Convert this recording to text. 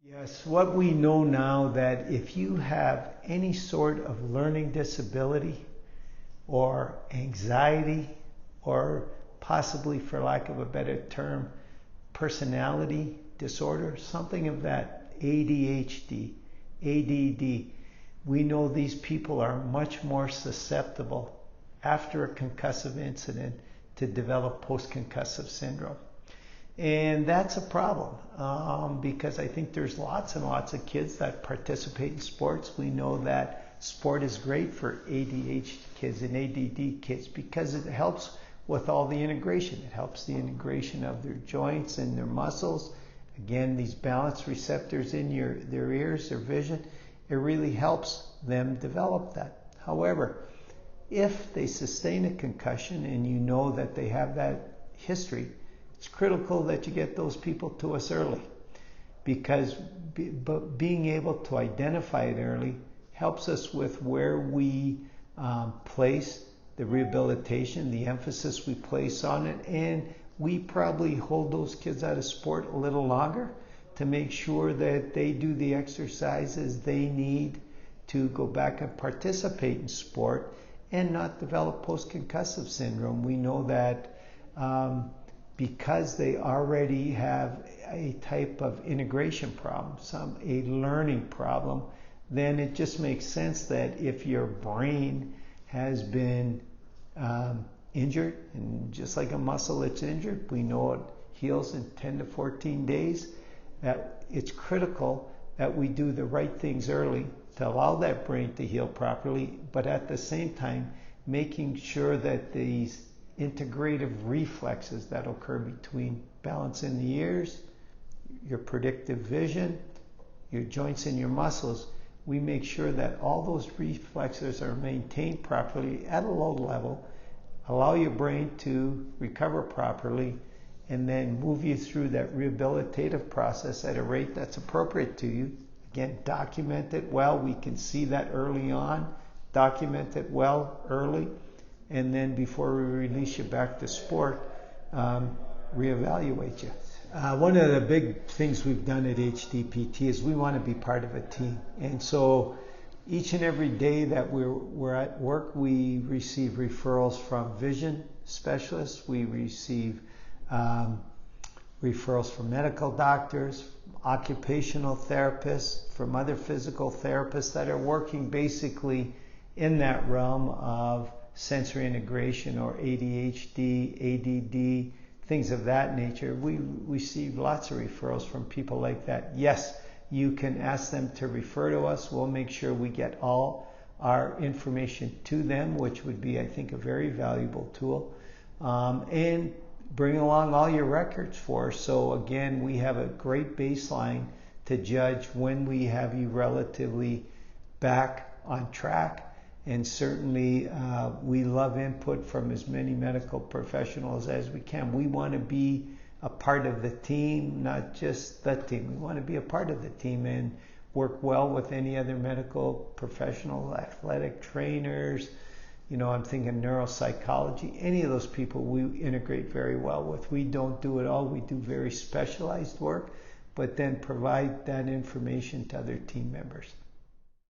Yes, what we know now that if you have any sort of learning disability or anxiety or possibly, for lack of a better term, personality disorder, something of that, ADHD, ADD, we know these people are much more susceptible after a concussive incident to develop post-concussive syndrome. And that's a problem because I think there's lots and lots of kids that participate in sports. We know that sport is great for ADHD kids and ADD kids because it helps with all the integration. It helps the integration of their joints and their muscles. Again, these balance receptors in their ears, their vision, it really helps them develop that. However, if they sustain a concussion and you know that they have that history, it's critical that you get those people to us early because being able to identify it early helps us with where we place the rehabilitation, the emphasis we place on it, and we probably hold those kids out of sport a little longer to make sure that they do the exercises they need to go back and participate in sport and not develop post-concussive syndrome. We know that because they already have a type of integration problem, a learning problem, then it just makes sense that if your brain has been injured, and just like a muscle that's injured, we know it heals in 10 to 14 days, that it's critical that we do the right things early to allow that brain to heal properly, but at the same time making sure that these integrative reflexes that occur between balance in the ears, your predictive vision, your joints and your muscles, we make sure that all those reflexes are maintained properly at a low level, allow your brain to recover properly, and then move you through that rehabilitative process at a rate that's appropriate to you. Again, document it well. We can see that early on. Document it well early. And then before we release you back to sport, reevaluate you. One of the big things we've done at HDPT is we want to be part of a team. And so each and every day that we're at work, we receive referrals from vision specialists. We receive referrals from medical doctors, occupational therapists, from other physical therapists that are working basically in that realm of sensory integration or ADHD, ADD, things of that nature. We receive lots of referrals from people like that. Yes, you can ask them to refer to us. We'll make sure we get all our information to them, which would be, I think, a very valuable tool. And bring along all your records for us. So again, we have a great baseline to judge when we have you relatively back on track. And certainly we love input from as many medical professionals as we can. We want to be a part of the team, not just the team. We want to be a part of the team and work well with any other medical professional, athletic trainers. You know, I'm thinking neuropsychology. Any of those people we integrate very well with. We don't do it all. We do very specialized work, but then provide that information to other team members.